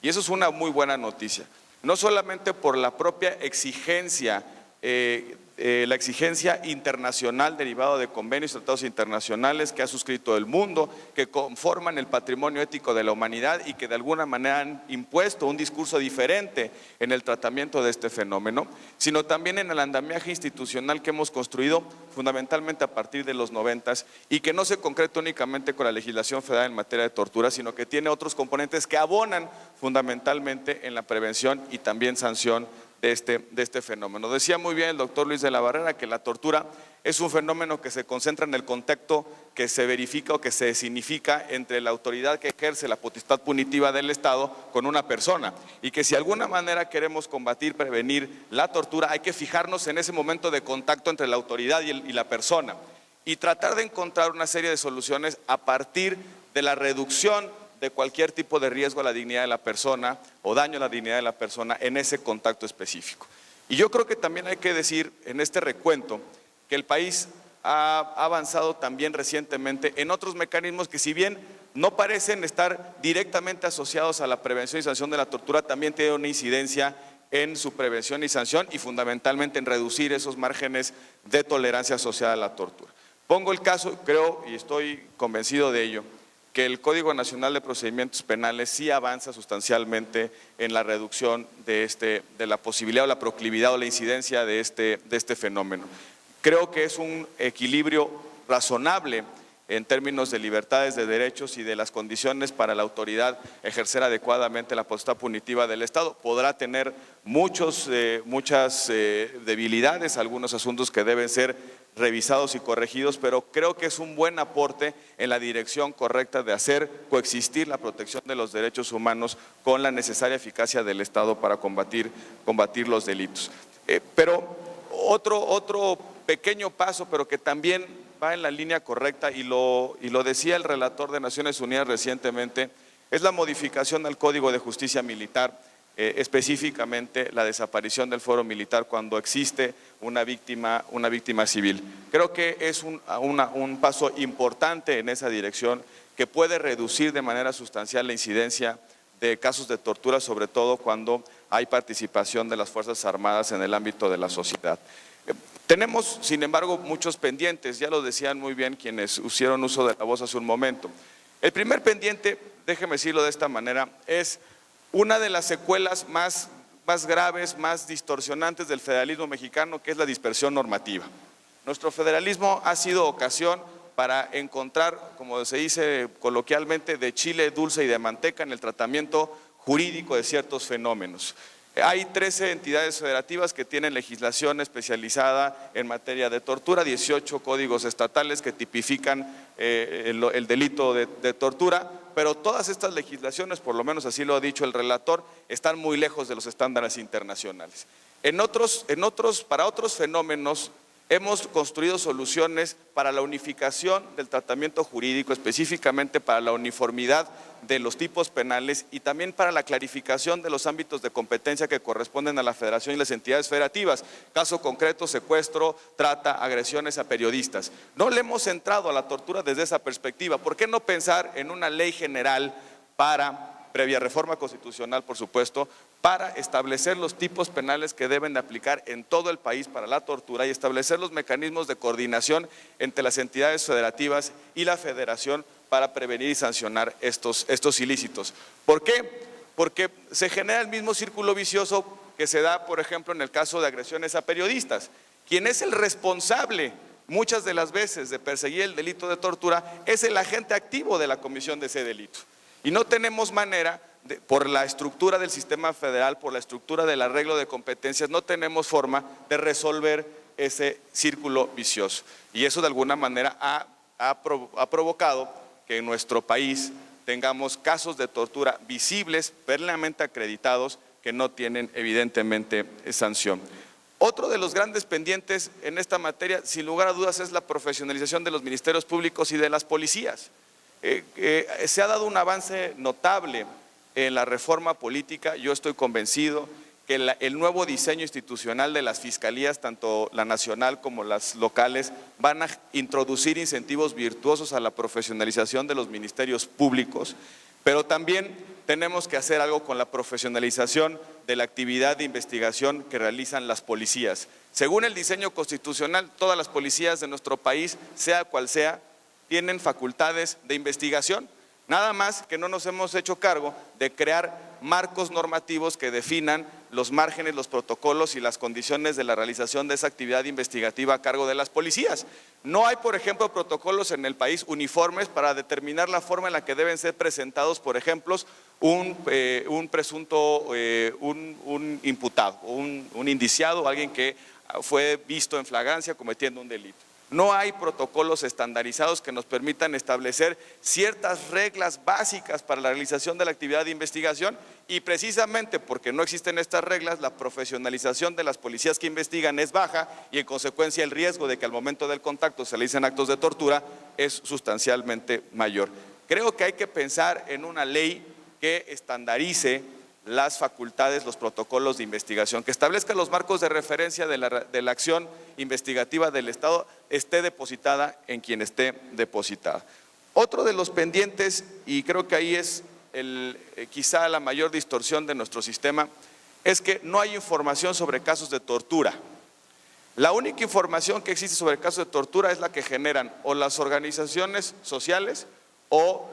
Speaker 5: Y eso es una muy buena noticia. No solamente por la propia exigencia, la exigencia internacional derivada de convenios y tratados internacionales que ha suscrito el mundo, que conforman el patrimonio ético de la humanidad y que de alguna manera han impuesto un discurso diferente en el tratamiento de este fenómeno, sino también en el andamiaje institucional que hemos construido fundamentalmente a partir de los 90s y que no se concreta únicamente con la legislación federal en materia de tortura, sino que tiene otros componentes que abonan fundamentalmente en la prevención y también sanción de este fenómeno. Decía muy bien el doctor Luis de la Barrera que la tortura es un fenómeno que se concentra en el contexto que se verifica o que se significa entre la autoridad que ejerce la potestad punitiva del Estado con una persona y que si de alguna manera queremos combatir, prevenir la tortura, hay que fijarnos en ese momento de contacto entre la autoridad y la persona y tratar de encontrar una serie de soluciones a partir de la reducción de cualquier tipo de riesgo a la dignidad de la persona o daño a la dignidad de la persona en ese contacto específico. Y yo creo que también hay que decir en este recuento que el país ha avanzado también recientemente en otros mecanismos que si bien no parecen estar directamente asociados a la prevención y sanción de la tortura, también tienen una incidencia en su prevención y sanción y fundamentalmente en reducir esos márgenes de tolerancia asociada a la tortura. Pongo el caso, creo y estoy convencido de ello, que el Código Nacional de Procedimientos Penales sí avanza sustancialmente en la reducción de la posibilidad o la proclividad o la incidencia de este fenómeno. Creo que es un equilibrio razonable en términos de libertades, de derechos y de las condiciones para la autoridad ejercer adecuadamente la potestad punitiva del Estado. Podrá tener muchas debilidades, algunos asuntos que deben ser revisados y corregidos, pero creo que es un buen aporte en la dirección correcta de hacer coexistir la protección de los derechos humanos con la necesaria eficacia del Estado para combatir los delitos. Pero otro pequeño paso, pero que también va en la línea correcta, y lo decía el relator de Naciones Unidas recientemente, es la modificación al Código de Justicia Militar, específicamente la desaparición del fuero militar cuando existe una víctima civil. Creo que es un paso importante en esa dirección que puede reducir de manera sustancial la incidencia de casos de tortura, sobre todo cuando hay participación de las Fuerzas Armadas en el ámbito de la sociedad. Tenemos, sin embargo, muchos pendientes, ya lo decían muy bien quienes hicieron uso de la voz hace un momento. El primer pendiente, déjeme decirlo de esta manera, es una de las secuelas más graves, más distorsionantes del federalismo mexicano, que es la dispersión normativa. Nuestro federalismo ha sido ocasión para encontrar, como se dice coloquialmente, de chile dulce y de manteca en el tratamiento jurídico de ciertos fenómenos. Hay 13 entidades federativas que tienen legislación especializada en materia de tortura, 18 códigos estatales que tipifican el delito de tortura, pero todas estas legislaciones, por lo menos así lo ha dicho el relator, están muy lejos de los estándares internacionales. Para otros fenómenos hemos construido soluciones para la unificación del tratamiento jurídico, específicamente para la uniformidad de los tipos penales y también para la clarificación de los ámbitos de competencia que corresponden a la Federación y las entidades federativas. Caso concreto, secuestro, trata, agresiones a periodistas. No le hemos entrado a la tortura desde esa perspectiva. ¿Por qué no pensar en una ley general previa reforma constitucional, por supuesto, para establecer los tipos penales que deben de aplicar en todo el país para la tortura y establecer los mecanismos de coordinación entre las entidades federativas y la Federación para prevenir y sancionar estos ilícitos? ¿Por qué? Porque se genera el mismo círculo vicioso que se da, por ejemplo, en el caso de agresiones a periodistas. Quien es el responsable muchas de las veces de perseguir el delito de tortura es el agente activo de la comisión de ese delito. Y no tenemos manera, por la estructura del sistema federal, por la estructura del arreglo de competencias, no tenemos forma de resolver ese círculo vicioso. Y eso de alguna manera ha provocado que en nuestro país tengamos casos de tortura visibles, plenamente acreditados, que no tienen evidentemente sanción. Otro de los grandes pendientes en esta materia, sin lugar a dudas, es la profesionalización de los ministerios públicos y de las policías. Se ha dado un avance notable en la reforma política. Yo estoy convencido que el nuevo diseño institucional de las fiscalías, tanto la nacional como las locales, van a introducir incentivos virtuosos a la profesionalización de los ministerios públicos, pero también tenemos que hacer algo con la profesionalización de la actividad de investigación que realizan las policías. Según el diseño constitucional, todas las policías de nuestro país, sea cual sea, tienen facultades de investigación, nada más que no nos hemos hecho cargo de crear marcos normativos que definan los márgenes, los protocolos y las condiciones de la realización de esa actividad investigativa a cargo de las policías. No hay, por ejemplo, protocolos en el país uniformes para determinar la forma en la que deben ser presentados, por ejemplo, un presunto, un imputado, un indiciado, alguien que fue visto en flagrancia cometiendo un delito. No hay protocolos estandarizados que nos permitan establecer ciertas reglas básicas para la realización de la actividad de investigación, y precisamente porque no existen estas reglas, la profesionalización de las policías que investigan es baja y en consecuencia el riesgo de que al momento del contacto se realicen actos de tortura es sustancialmente mayor. Creo que hay que pensar en una ley que estandarice las facultades, los protocolos de investigación, que establezca los marcos de referencia de la acción investigativa del Estado, esté depositada en quien esté depositada. Otro de los pendientes, y creo que ahí es quizá la mayor distorsión de nuestro sistema, es que no hay información sobre casos de tortura. La única información que existe sobre casos de tortura es la que generan o las organizaciones sociales o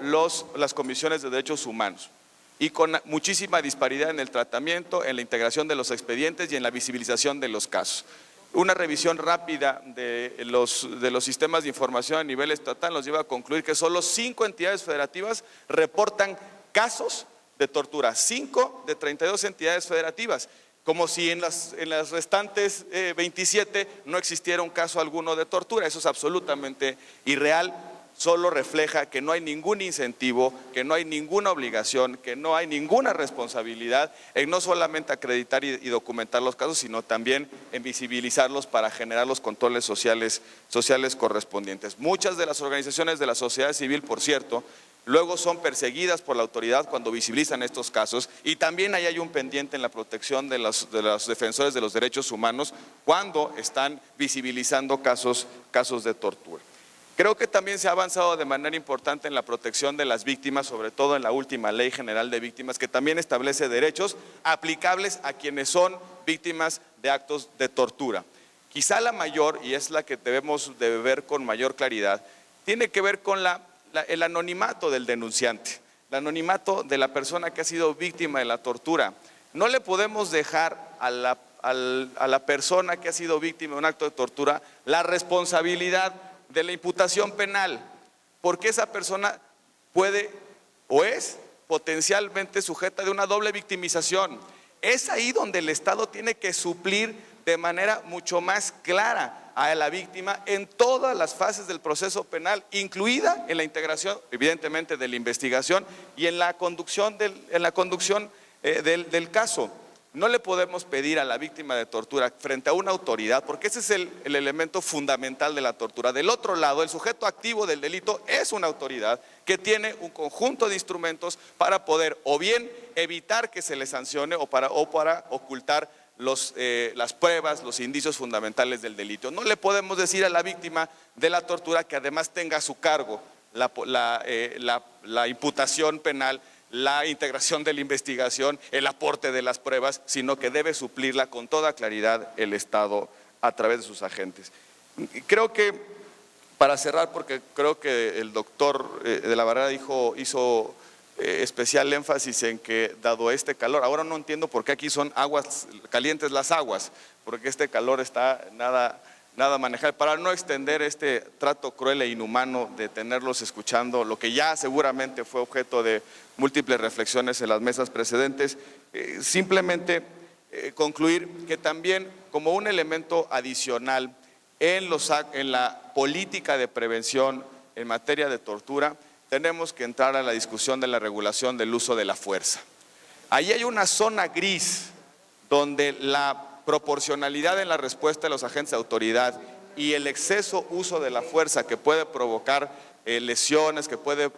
Speaker 5: las comisiones de derechos humanos, y con muchísima disparidad en el tratamiento, en la integración de los expedientes y en la visibilización de los casos. Una revisión rápida de los sistemas de información a nivel estatal nos lleva a concluir que solo 5 entidades federativas reportan casos de tortura, 5 de 32 entidades federativas. como si en las restantes 27 no existiera un caso alguno de tortura. Eso es absolutamente irreal. Solo refleja que no hay ningún incentivo, que no hay ninguna obligación, que no hay ninguna responsabilidad en no solamente acreditar y documentar los casos, sino también en visibilizarlos para generar los controles sociales correspondientes. Muchas de las organizaciones de la sociedad civil, por cierto, luego son perseguidas por la autoridad cuando visibilizan estos casos, y también ahí hay un pendiente en la protección de los defensores de los derechos humanos cuando están visibilizando casos de tortura. Creo que también se ha avanzado de manera importante en la protección de las víctimas, sobre todo en la última Ley General de Víctimas, que también establece derechos aplicables a quienes son víctimas de actos de tortura. Quizá la mayor, y es la que debemos de ver con mayor claridad, tiene que ver con el anonimato del denunciante, el anonimato de la persona que ha sido víctima de la tortura. No le podemos dejar a la persona que ha sido víctima de un acto de tortura la responsabilidad de la imputación penal, porque esa persona puede o es potencialmente sujeta de una doble victimización. Es ahí donde el Estado tiene que suplir de manera mucho más clara a la víctima en todas las fases del proceso penal, incluida en la integración, evidentemente, de la investigación y en la conducción del caso. No le podemos pedir a la víctima de tortura frente a una autoridad, porque ese es el elemento fundamental de la tortura. Del otro lado, el sujeto activo del delito es una autoridad que tiene un conjunto de instrumentos para poder o bien evitar que se le sancione o para ocultar las pruebas, los indicios fundamentales del delito. No le podemos decir a la víctima de la tortura que además tenga a su cargo la imputación penal, la integración de la investigación, el aporte de las pruebas, sino que debe suplirla con toda claridad el Estado a través de sus agentes. Creo que, para cerrar, porque creo que el doctor de la Barrera hizo especial énfasis en que, dado este calor, ahora no entiendo por qué aquí son aguas calientes las aguas, porque este calor está nada manejar, para no extender este trato cruel e inhumano de tenerlos escuchando lo que ya seguramente fue objeto de múltiples reflexiones en las mesas precedentes, simplemente concluir que también, como un elemento adicional en la política de prevención en materia de tortura, tenemos que entrar a la discusión de la regulación del uso de la fuerza. Ahí hay una zona gris donde la proporcionalidad en la respuesta de los agentes de autoridad y el exceso uso de la fuerza que puede provocar lesiones, que puede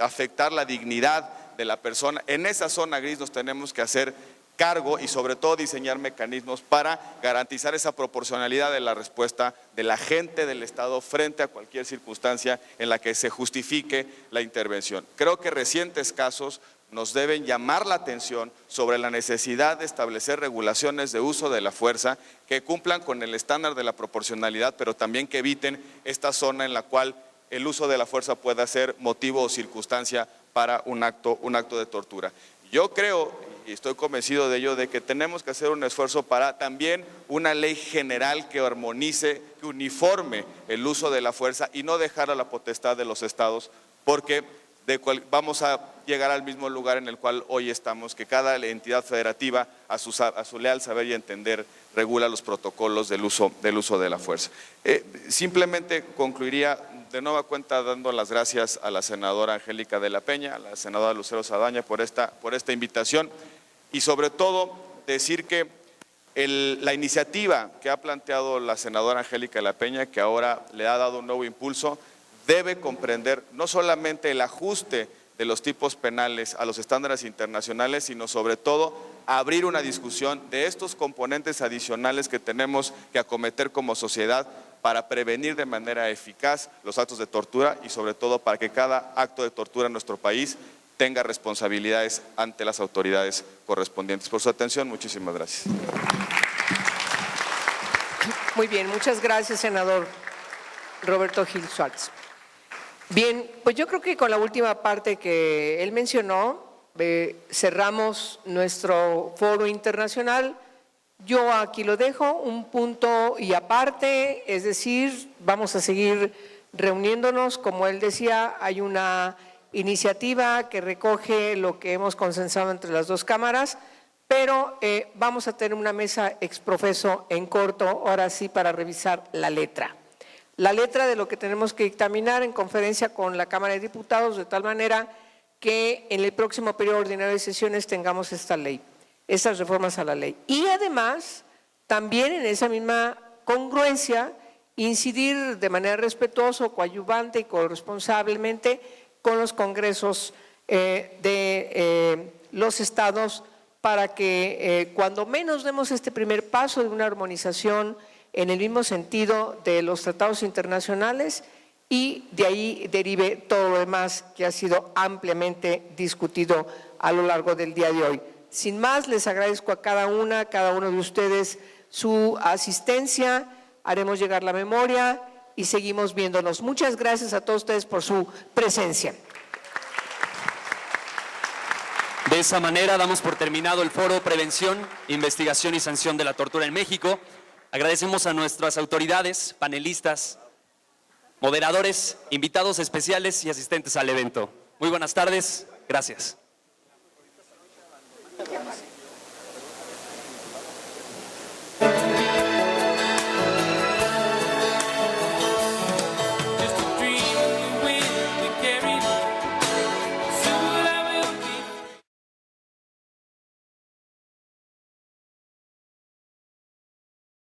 Speaker 5: afectar la dignidad de la persona, en esa zona gris nos tenemos que hacer cargo y sobre todo diseñar mecanismos para garantizar esa proporcionalidad de la respuesta del agente del Estado frente a cualquier circunstancia en la que se justifique la intervención. Creo que recientes casos nos deben llamar la atención sobre la necesidad de establecer regulaciones de uso de la fuerza que cumplan con el estándar de la proporcionalidad, pero también que eviten esta zona en la cual el uso de la fuerza pueda ser motivo o circunstancia para un acto de tortura. Yo creo, y estoy convencido de ello, de que tenemos que hacer un esfuerzo para también una ley general que armonice, que uniforme el uso de la fuerza y no dejar a la potestad de los estados, porque vamos a llegar al mismo lugar en el cual hoy estamos, que cada entidad federativa a su leal saber y entender regula los protocolos del uso de la fuerza. Simplemente concluiría de nueva cuenta dando las gracias a la senadora Angélica de la Peña, a la senadora Lucero Saldaña por esta invitación y sobre todo decir que la iniciativa que ha planteado la senadora Angélica de la Peña, que ahora le ha dado un nuevo impulso, debe comprender no solamente el ajuste de los tipos penales a los estándares internacionales, sino sobre todo abrir una discusión de estos componentes adicionales que tenemos que acometer como sociedad para prevenir de manera eficaz los actos de tortura y sobre todo para que cada acto de tortura en nuestro país tenga responsabilidades ante las autoridades correspondientes. Por su atención, muchísimas gracias.
Speaker 2: Muy bien, muchas gracias, senador Roberto Gil Suárez. Bien, pues yo creo que con la última parte que él mencionó, cerramos nuestro foro internacional. Yo aquí lo dejo, un punto y aparte, es decir, vamos a seguir reuniéndonos. Como él decía, hay una iniciativa que recoge lo que hemos consensado entre las dos cámaras, pero vamos a tener una mesa exprofeso en corto, ahora sí, para revisar la letra. La letra de lo que tenemos que dictaminar en conferencia con la Cámara de Diputados, de tal manera que en el próximo periodo ordinario de sesiones tengamos esta ley, estas reformas a la ley. Y además, también en esa misma congruencia, incidir de manera respetuosa, coadyuvante y corresponsablemente con los congresos de los estados para que cuando menos demos este primer paso de una armonización en el mismo sentido de los tratados internacionales y de ahí derive todo lo demás que ha sido ampliamente discutido a lo largo del día de hoy. Sin más, les agradezco a cada uno de ustedes su asistencia, haremos llegar la memoria y seguimos viéndonos. Muchas gracias a todos ustedes por su presencia.
Speaker 1: De esa manera damos por terminado el foro Prevención, Investigación y Sanción de la Tortura en México. Agradecemos a nuestras autoridades, panelistas, moderadores, invitados especiales y asistentes al evento. Muy buenas tardes, gracias.